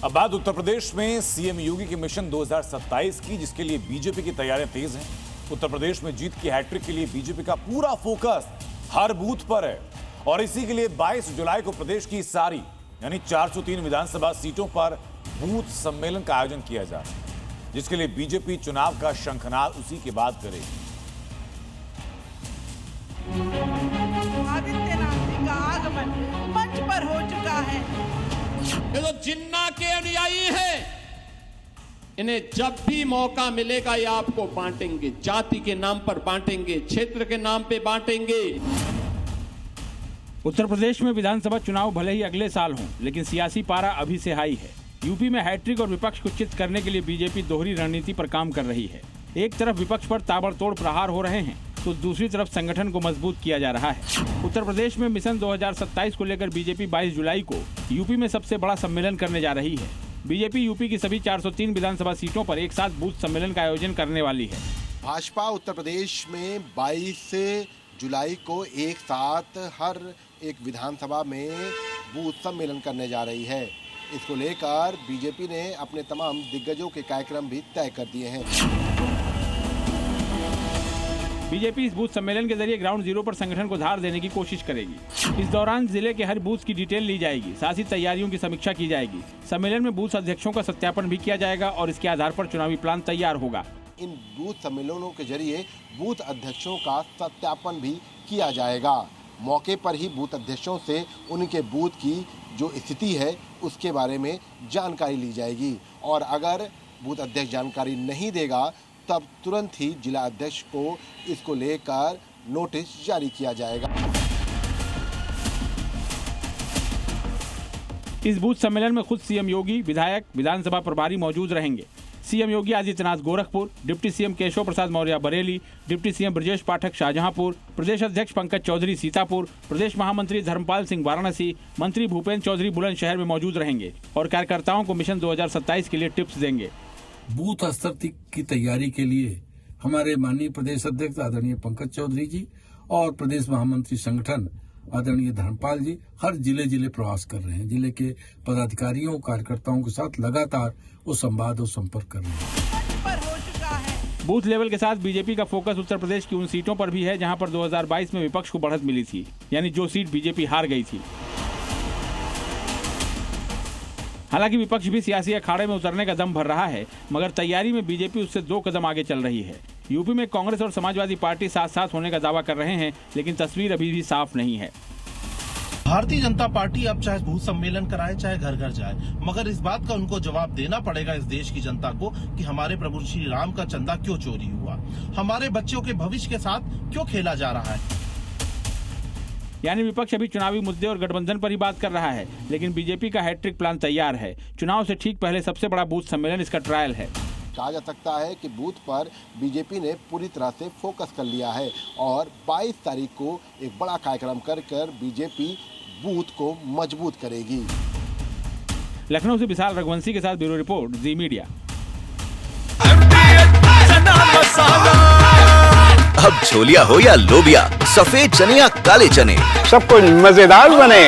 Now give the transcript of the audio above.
अब बात उत्तर प्रदेश में सीएम योगी के मिशन 2027 की, जिसके लिए बीजेपी की तैयारियां तेज हैं। उत्तर प्रदेश में जीत की हैट्रिक के लिए बीजेपी का पूरा फोकस हर बूथ पर है और इसी के लिए 22 जुलाई को प्रदेश की सारी यानी 403 विधानसभा सीटों पर बूथ सम्मेलन का आयोजन किया जा रहा है, जिसके लिए बीजेपी चुनाव का शंखनाद उसी के बाद करेगी। आदित्यनाथ जी का आगमन मंच पर हो चुका है। ये तो जिन्ना के अनुयायी है, इन्हें जब भी मौका मिलेगा ये आपको बांटेंगे, जाति के नाम पर बांटेंगे, क्षेत्र के नाम पे बांटेंगे। उत्तर प्रदेश में विधानसभा चुनाव भले ही अगले साल हों, लेकिन सियासी पारा अभी से हाई है। यूपी में हैट्रिक और विपक्ष को चित करने के लिए बीजेपी दोहरी रणनीति पर काम कर रही है। एक तरफ विपक्ष पर ताबड़तोड़ प्रहार हो रहे हैं, तो दूसरी तरफ संगठन को मजबूत किया जा रहा है। उत्तर प्रदेश में मिशन 2027 को लेकर बीजेपी 22 जुलाई को यूपी में सबसे बड़ा सम्मेलन करने जा रही है। बीजेपी यूपी की सभी 403 विधानसभा सीटों पर एक साथ बूथ सम्मेलन का आयोजन करने वाली है। भाजपा उत्तर प्रदेश में 22 जुलाई को एक साथ हर एक विधानसभा में बूथ सम्मेलन करने जा रही है। इसको लेकर बीजेपी ने अपने तमाम दिग्गजों के कार्यक्रम भी तय कर दिए हैं। बीजेपी इस बूथ सम्मेलन के जरिए ग्राउंड जीरो पर संगठन को धार देने की कोशिश करेगी। इस दौरान जिले के हर बूथ की डिटेल ली जाएगी, साथ ही तैयारियों की समीक्षा की जाएगी। सम्मेलन में बूथ अध्यक्षों का सत्यापन भी किया जाएगा और इसके आधार पर चुनावी प्लान तैयार होगा। इन बूथ सम्मेलनों के जरिए बूथ अध्यक्षों का सत्यापन भी किया जाएगा। मौके पर ही बूथ अध्यक्षों से उनके बूथ की जो स्थिति है उसके बारे में जानकारी ली जाएगी और अगर बूथ अध्यक्ष जानकारी नहीं देगा तब तुरंत ही जिला अध्यक्ष को इसको लेकर नोटिस जारी किया जाएगा। इस बूथ सम्मेलन में खुद सीएम योगी, विधायक, विधानसभा प्रभारी मौजूद रहेंगे। CM Yogi Adityanath Gorakhpur, deputy CM Keshav Prasad Maurya Bareilly, deputy CM Brajesh Pathak Shahjahanpur, प्रदेश अध्यक्ष पंकज चौधरी सीतापुर, प्रदेश महामंत्री धर्मपाल सिंह वाराणसी, मंत्री भूपेंद्र चौधरी बुलंदशहर में मौजूद रहेंगे और कार्यकर्ताओं को मिशन 2027 के लिए टिप्स देंगे। बूथ स्तर की तैयारी के लिए हमारे माननीय प्रदेश अध्यक्ष आदरणीय पंकज चौधरी जी और प्रदेश महामंत्री संगठन आदरणीय धर्मपाल जी हर जिले प्रवास कर रहे हैं। जिले के पदाधिकारियों कार्यकर्ताओं के साथ लगातार वो संवाद और संपर्क कर रहे हैं। बूथ लेवल के साथ बीजेपी का फोकस उत्तर प्रदेश की उन सीटों पर भी है जहां पर 2022 में विपक्ष को बढ़त मिली थी, यानी जो सीट बीजेपी हार गई थी। हालांकि विपक्ष भी सियासी अखाड़े में उतरने का दम भर रहा है, मगर तैयारी में बीजेपी उससे 2 कदम आगे चल रही है। यूपी में कांग्रेस और समाजवादी पार्टी साथ साथ होने का दावा कर रहे हैं, लेकिन तस्वीर अभी भी साफ नहीं है। भारतीय जनता पार्टी अब चाहे बूथ सम्मेलन कराए चाहे घर घर जाए, मगर इस बात का उनको जवाब देना पड़ेगा इस देश की जनता को कि हमारे प्रभु श्री राम का चंदा क्यों चोरी हुआ, हमारे बच्चों के भविष्य के साथ क्यों खेला जा रहा है। यानी विपक्ष अभी चुनावी मुद्दे और गठबंधन पर ही बात कर रहा है, लेकिन बीजेपी का हैट्रिक प्लान तैयार है। चुनाव से ठीक पहले सबसे बड़ा बूथ सम्मेलन इसका ट्रायल है। कहा जा सकता है कि बूथ पर बीजेपी ने पूरी तरह से फोकस कर लिया है और 22 तारीख को एक बड़ा कार्यक्रम कर बीजेपी बूथ को मजबूत करेगी। लखनऊ से विशाल रघुवंशी के साथ ब्यूरो रिपोर्ट, जी मीडिया। अब छोलिया हो या लोबिया, सफेद चने या काले चने, सब कुछ मजेदार बने।